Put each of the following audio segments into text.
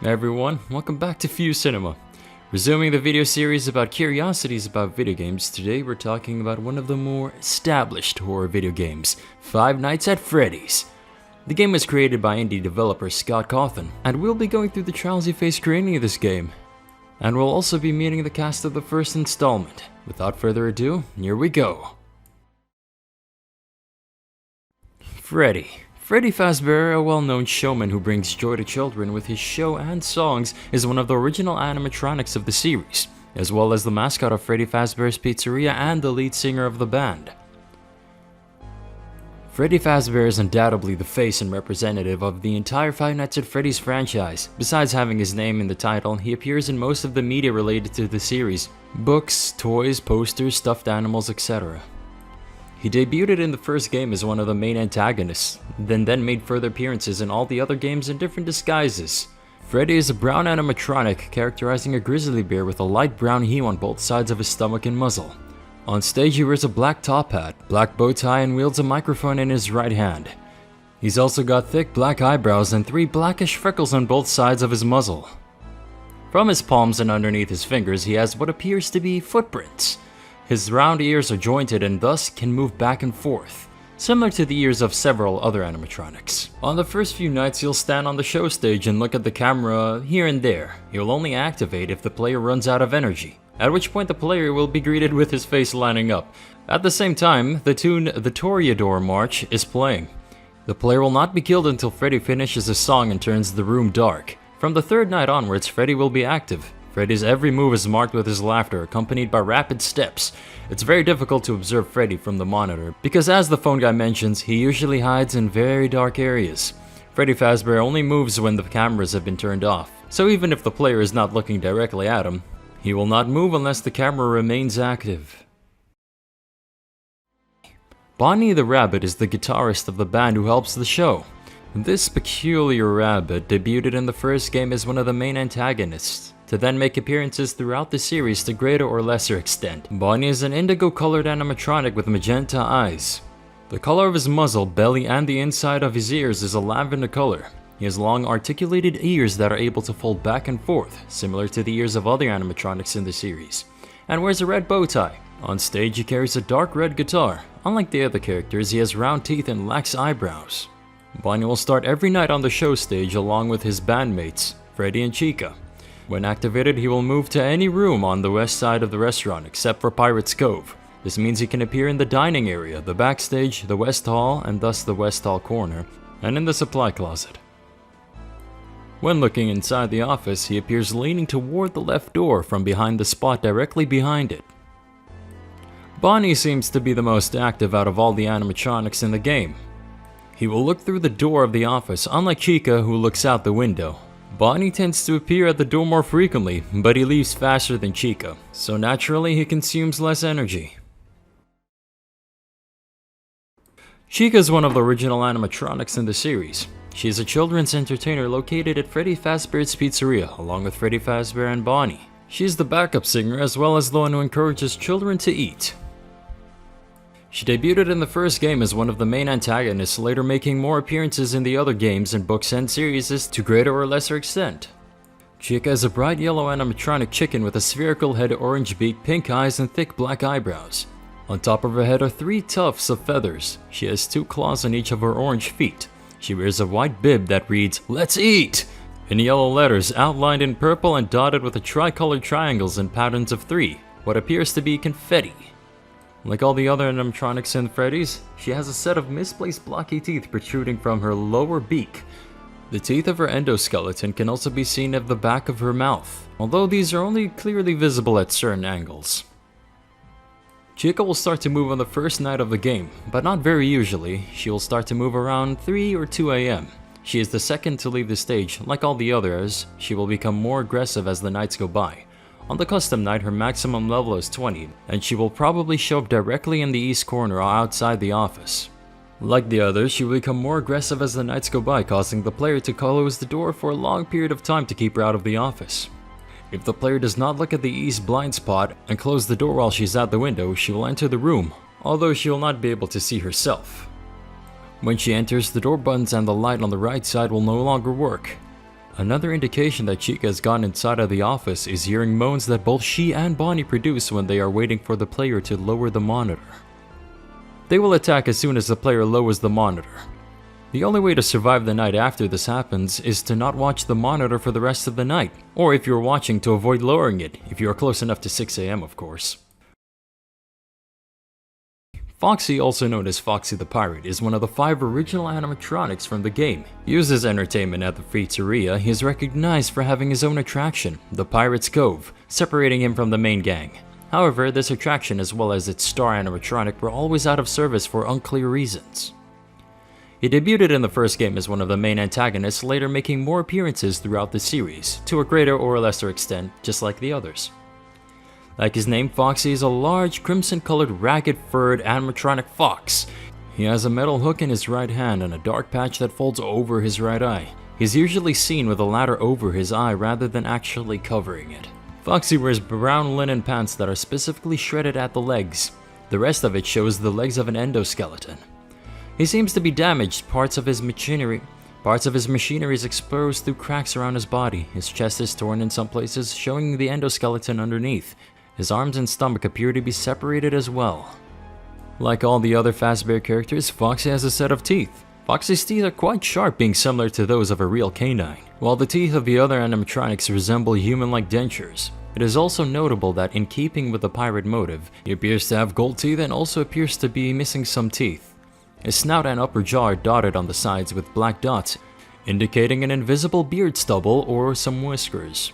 Hey everyone, welcome back to Fuse Cinema. Resuming the video series about curiosities about video games, today we're talking about one of the more established horror video games, Five Nights at Freddy's. The game was created by indie developer Cawthon, and we'll be going through the trials he faced creating this game. And we'll also be meeting the cast of the first installment. Without further ado, here we go. Freddy Fazbear, a well-known showman who brings joy to children with his show and songs, is one of the original animatronics of the series, as well as the mascot of Freddy Fazbear's Pizzeria and the lead singer of the band. Freddy Fazbear is undoubtedly the face and representative of the entire Five Nights at Freddy's franchise. Besides having his name in the title, he appears in most of the media related to the series: books, toys, posters, stuffed animals, etc. He debuted in the first game as one of the main antagonists, then made further appearances in all the other games in different disguises. Freddy is a brown animatronic characterizing a grizzly bear with a light brown hue on both sides of his stomach and muzzle. On stage he wears a black top hat, black bow tie, and wields a microphone in his right hand. He's also got thick black eyebrows and 3 blackish freckles on both sides of his muzzle. From his palms and underneath his fingers he has what appears to be footprints. His round ears are jointed and thus can move back and forth, similar to the ears of several other animatronics. On the first few nights he'll stand on the show stage and look at the camera here and there. He'll only activate if the player runs out of energy, at which point the player will be greeted with his face lining up. At the same time, the tune The Toreador March is playing. The player will not be killed until Freddy finishes his song and turns the room dark. From the third night onwards, Freddy will be active. Freddy's every move is marked with his laughter, accompanied by rapid steps. It's very difficult to observe Freddy from the monitor, because as the phone guy mentions, he usually hides in very dark areas. Freddy Fazbear only moves when the cameras have been turned off, so even if the player is not looking directly at him, he will not move unless the camera remains active. Bonnie the Rabbit is the guitarist of the band who helps the show. This peculiar rabbit debuted in the first game as one of the main antagonists, to then make appearances throughout the series to greater or lesser extent. Bonnie is an indigo-colored animatronic with magenta eyes. The color of his muzzle, belly, and the inside of his ears is a lavender color. He has long articulated ears that are able to fold back and forth, similar to the ears of other animatronics in the series, and wears a red bow tie. On stage he carries a dark red guitar. Unlike the other characters, he has round teeth and lacks eyebrows. Bonnie will start every night on the show stage along with his bandmates, Freddy and Chica. When activated, he will move to any room on the west side of the restaurant except for Pirate's Cove. This means he can appear in the dining area, the backstage, the West Hall, and thus the West Hall corner, and in the supply closet. When looking inside the office, he appears leaning toward the left door from behind the spot directly behind it. Bonnie seems to be the most active out of all the animatronics in the game. He will look through the door of the office, unlike Chica who looks out the window. Bonnie tends to appear at the door more frequently, but he leaves faster than Chica, so naturally he consumes less energy. Chica is one of the original animatronics in the series. She is a children's entertainer located at Freddy Fazbear's Pizzeria, along with Freddy Fazbear and Bonnie. She is the backup singer as well as the one who encourages children to eat. She debuted in the first game as one of the main antagonists, later making more appearances in the other games and books and series to greater or lesser extent. Chica is a bright yellow animatronic chicken with a spherical head, orange beak, pink eyes, and thick black eyebrows. On top of her head are 3 tufts of feathers. She has 2 claws on each of her orange feet. She wears a white bib that reads, "Let's eat!" in yellow letters outlined in purple and dotted with tricolored triangles and patterns of 3, what appears to be confetti. Like all the other animatronics in Freddy's, she has a set of misplaced blocky teeth protruding from her lower beak. The teeth of her endoskeleton can also be seen at the back of her mouth, although these are only clearly visible at certain angles. Chica will start to move on the first night of the game, but not very usually. She will start to move around 3 or 2 AM. She is the second to leave the stage. Like all the others, she will become more aggressive as the nights go by. On the custom night, her maximum level is 20, and she will probably show up directly in the east corner or outside the office. Like the others, she will become more aggressive as the nights go by, causing the player to close the door for a long period of time to keep her out of the office. If the player does not look at the east blind spot and close the door while she's at the window, she will enter the room, although she will not be able to see herself. When she enters, the door buttons and the light on the right side will no longer work. Another indication that Chica has gone inside of the office is hearing moans that both she and Bonnie produce when they are waiting for the player to lower the monitor. They will attack as soon as the player lowers the monitor. The only way to survive the night after this happens is to not watch the monitor for the rest of the night, or if you're watching, to avoid lowering it, if you are close enough to 6 AM of course. Foxy, also known as Foxy the Pirate, is one of the 5 original animatronics from the game. Used as entertainment at the pizzeria, he is recognized for having his own attraction, the Pirate's Cove, separating him from the main gang. However, this attraction as well as its star animatronic were always out of service for unclear reasons. He debuted in the first game as one of the main antagonists, later making more appearances throughout the series, to a greater or lesser extent, just like the others. Like his name, Foxy is a large, crimson-colored, ragged-furred animatronic fox. He has a metal hook in his right hand and a dark patch that folds over his right eye. He's usually seen with a ladder over his eye rather than actually covering it. Foxy wears brown linen pants that are specifically shredded at the legs. The rest of it shows the legs of an endoskeleton. He seems to be damaged, parts of his machinery is exposed through cracks around his body. His chest is torn in some places, showing the endoskeleton underneath. His arms and stomach appear to be separated as well. Like all the other Fazbear characters, Foxy has a set of teeth. Foxy's teeth are quite sharp, being similar to those of a real canine, while the teeth of the other animatronics resemble human-like dentures. It is also notable that in keeping with the pirate motive, he appears to have gold teeth and also appears to be missing some teeth. His snout and upper jaw are dotted on the sides with black dots, indicating an invisible beard stubble or some whiskers.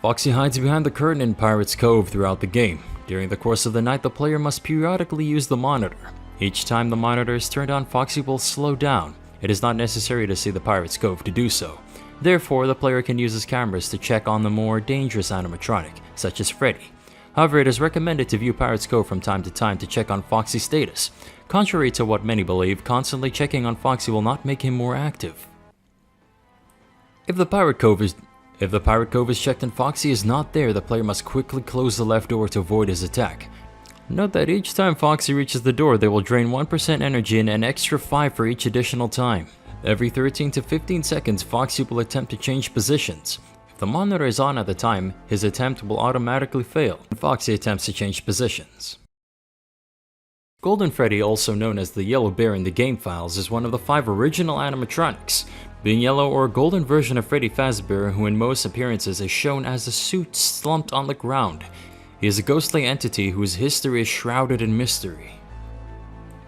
Foxy hides behind the curtain in Pirate's Cove throughout the game. During the course of the night, the player must periodically use the monitor. Each time the monitor is turned on, Foxy will slow down. It is not necessary to see the Pirate's Cove to do so. Therefore, the player can use his cameras to check on the more dangerous animatronic, such as Freddy. However, it is recommended to view Pirate's Cove from time to time to check on Foxy's status. Contrary to what many believe, constantly checking on Foxy will not make him more active. If the Pirate Cove is checked and Foxy is not there, the player must quickly close the left door to avoid his attack. Note that each time Foxy reaches the door, they will drain 1% energy and an extra 5 for each additional time. Every 13 to 15 seconds, Foxy will attempt to change positions. If the monitor is on at the time, his attempt will automatically fail, and Foxy attempts to change positions. Golden Freddy, also known as the Yellow Bear in the game files, is one of the 5 original animatronics, being yellow or a golden version of Freddy Fazbear, who in most appearances is shown as a suit slumped on the ground. He is a ghostly entity whose history is shrouded in mystery.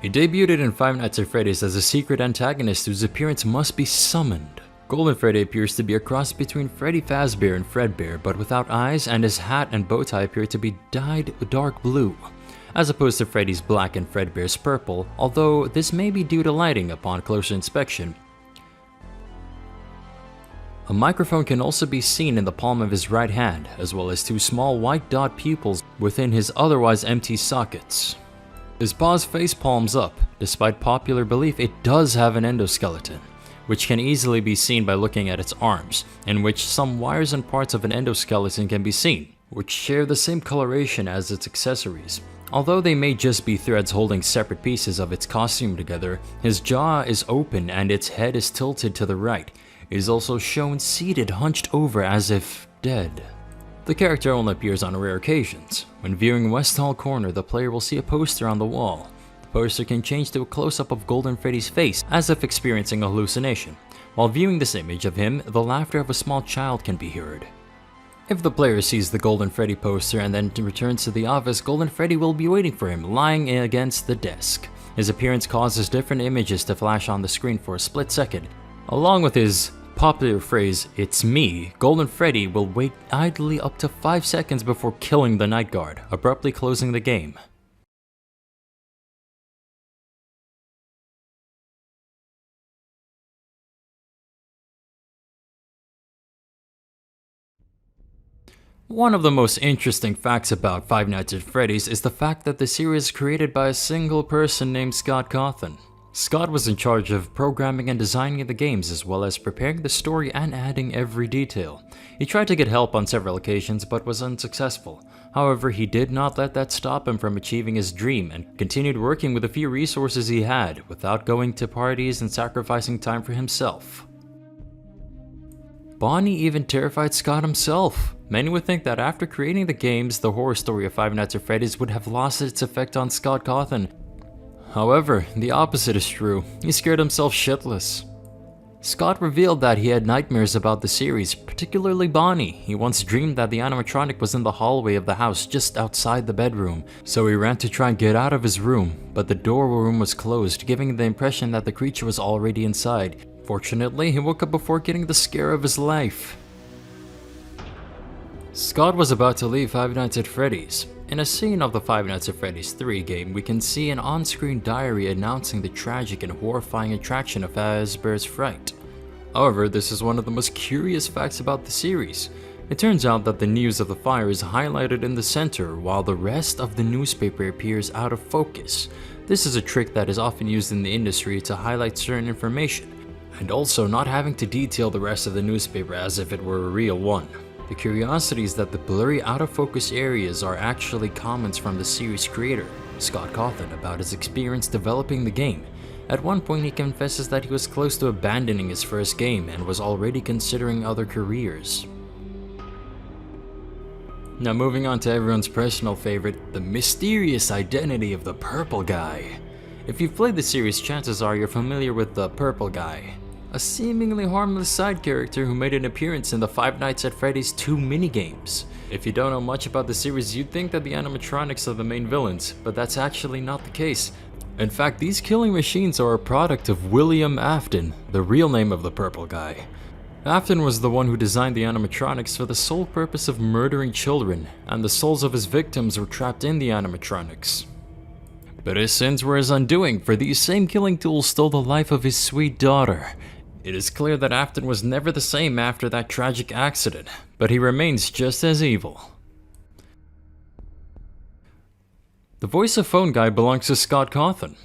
He debuted in Five Nights at Freddy's as a secret antagonist whose appearance must be summoned. Golden Freddy appears to be a cross between Freddy Fazbear and Fredbear, but without eyes, and his hat and bow tie appear to be dyed dark blue, as opposed to Freddy's black and Fredbear's purple, although this may be due to lighting upon closer inspection. A microphone can also be seen in the palm of his right hand, as well as 2 small white dot pupils within his otherwise empty sockets. His paws face palms up. Despite popular belief, it does have an endoskeleton, which can easily be seen by looking at its arms, in which some wires and parts of an endoskeleton can be seen, which share the same coloration as its accessories. Although they may just be threads holding separate pieces of its costume together, his jaw is open and its head is tilted to the right. It is also shown seated, hunched over as if dead. The character only appears on rare occasions. When viewing West Hall Corner, the player will see a poster on the wall. The poster can change to a close-up of Golden Freddy's face, as if experiencing a hallucination. While viewing this image of him, the laughter of a small child can be heard. If the player sees the Golden Freddy poster and then returns to the office, Golden Freddy will be waiting for him, lying against the desk. His appearance causes different images to flash on the screen for a split second. Along with his popular phrase, "It's me," Golden Freddy will wait idly up to 5 seconds before killing the night guard, abruptly closing the game. One of the most interesting facts about Five Nights at Freddy's is the fact that the series is created by a single person named Scott Cawthon. Scott was in charge of programming and designing the games, as well as preparing the story and adding every detail. He tried to get help on several occasions but was unsuccessful. However, he did not let that stop him from achieving his dream and continued working with the few resources he had without going to parties and sacrificing time for himself. Bonnie even terrified Scott himself. Many would think that after creating the games, the horror story of Five Nights at Freddy's would have lost its effect on Scott Cawthon. However, the opposite is true. He scared himself shitless. Scott revealed that he had nightmares about the series, particularly Bonnie. He once dreamed that the animatronic was in the hallway of the house just outside the bedroom, so he ran to try and get out of his room, but the door of the room was closed, giving the impression that the creature was already inside. Fortunately, he woke up before getting the scare of his life. Scott was about to leave Five Nights at Freddy's. In a scene of the Five Nights at Freddy's 3 game, we can see an on-screen diary announcing the tragic and horrifying attraction of Fazbear's Fright. However, this is one of the most curious facts about the series. It turns out that the news of the fire is highlighted in the center, while the rest of the newspaper appears out of focus. This is a trick that is often used in the industry to highlight certain information, and also not having to detail the rest of the newspaper as if it were a real one. The curiosity is that the blurry out-of-focus areas are actually comments from the series creator, Scott Cawthon, about his experience developing the game. At one point he confesses that he was close to abandoning his first game and was already considering other careers. Now moving on to everyone's personal favorite, the mysterious identity of the Purple Guy. If you've played the series, chances are you're familiar with the Purple Guy, a seemingly harmless side character who made an appearance in the Five Nights at Freddy's 2 minigames. If you don't know much about the series, you'd think that the animatronics are the main villains, but that's actually not the case. In fact, these killing machines are a product of William Afton, the real name of the Purple Guy. Afton was the one who designed the animatronics for the sole purpose of murdering children, and the souls of his victims were trapped in the animatronics. But his sins were his undoing, for these same killing tools stole the life of his sweet daughter. It is clear that Afton was never the same after that tragic accident, but he remains just as evil. The voice of Phone Guy belongs to Scott Cawthon.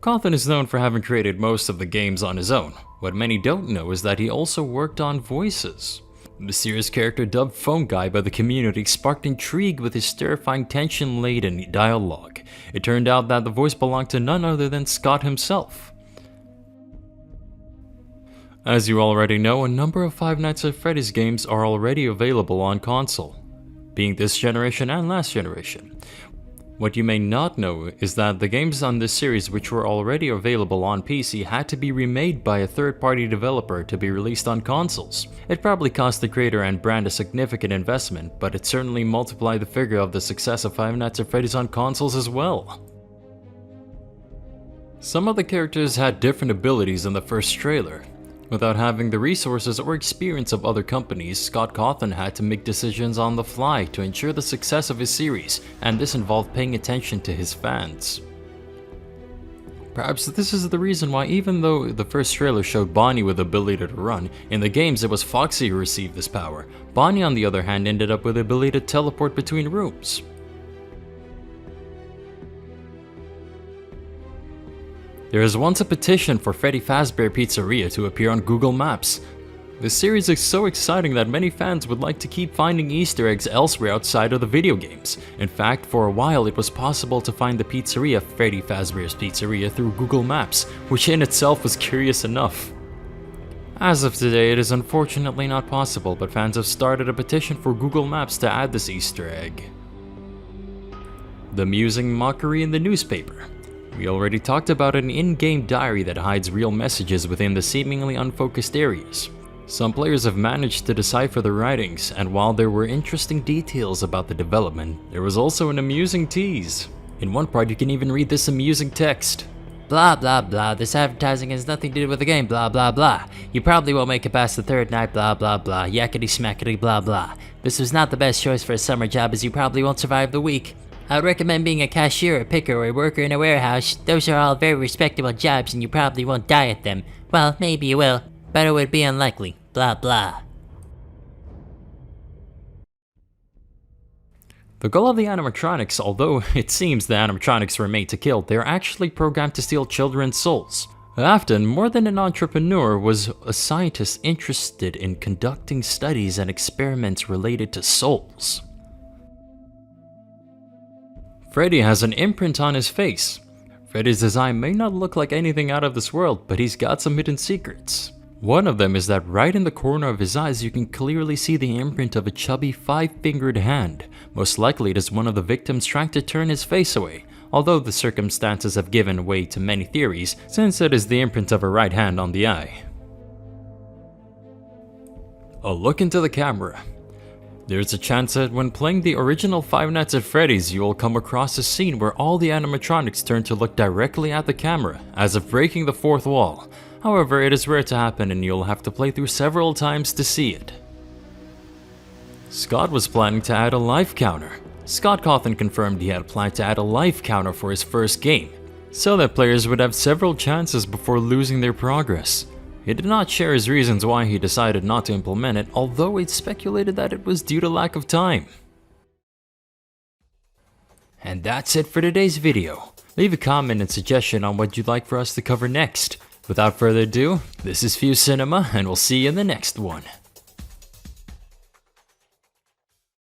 Cawthon is known for having created most of the games on his own. What many don't know is that he also worked on voices. The series character dubbed Phone Guy by the community sparked intrigue with his terrifying tension-laden dialogue. It turned out that the voice belonged to none other than Scott himself. As you already know, a number of Five Nights at Freddy's games are already available on console, being this generation and last generation. What you may not know is that the games on this series which were already available on PC had to be remade by a third-party developer to be released on consoles. It probably cost the creator and brand a significant investment, but it certainly multiplied the figure of the success of Five Nights at Freddy's on consoles as well. Some of the characters had different abilities in the first trailer. Without having the resources or experience of other companies, Scott Cawthon had to make decisions on the fly to ensure the success of his series, and this involved paying attention to his fans. Perhaps this is the reason why, even though the first trailer showed Bonnie with the ability to run, in the games it was Foxy who received this power. Bonnie, on the other hand, ended up with the ability to teleport between rooms. There was once a petition for Freddy Fazbear Pizzeria to appear on Google Maps. The series is so exciting that many fans would like to keep finding Easter eggs elsewhere outside of the video games. In fact, for a while it was possible to find the pizzeria Freddy Fazbear's Pizzeria through Google Maps, which in itself was curious enough. As of today, it is unfortunately not possible, but fans have started a petition for Google Maps to add this Easter egg. The amusing mockery in the newspaper. We already talked about an in-game diary that hides real messages within the seemingly unfocused areas. Some players have managed to decipher the writings, and while there were interesting details about the development, there was also an amusing tease. In one part you can even read this amusing text. Blah blah blah, this advertising has nothing to do with the game, blah blah blah. You probably won't make it past the third night, blah blah blah, yakety smackety blah blah. This was not the best choice for a summer job as you probably won't survive the week. I would recommend being a cashier, a picker, or a worker in a warehouse. Those are all very respectable jobs and you probably won't die at them. Well, maybe you will, but it would be unlikely. Blah blah. The goal of the animatronics, although it seems the animatronics were made to kill, they are actually programmed to steal children's souls. Afton, more than an entrepreneur, was a scientist interested in conducting studies and experiments related to souls. Freddy has an imprint on his face. Freddy's design may not look like anything out of this world, but he's got some hidden secrets. One of them is that right in the corner of his eyes you can clearly see the imprint of a chubby 5-fingered hand. Most likely it is one of the victims trying to turn his face away, although the circumstances have given way to many theories since it is the imprint of a right hand on the eye. A look into the camera. There's a chance that when playing the original Five Nights at Freddy's, you will come across a scene where all the animatronics turn to look directly at the camera, as if breaking the fourth wall. However, it is rare to happen and you'll have to play through several times to see it. Scott was planning to add a life counter. Scott Cawthon confirmed he had planned to add a life counter for his first game, so that players would have several chances before losing their progress. He did not share his reasons why he decided not to implement it, although it speculated that it was due to lack of time. And that's it for today's video. Leave a comment and suggestion on what you'd like for us to cover next. Without further ado, this is Fuse Cinema, and we'll see you in the next one.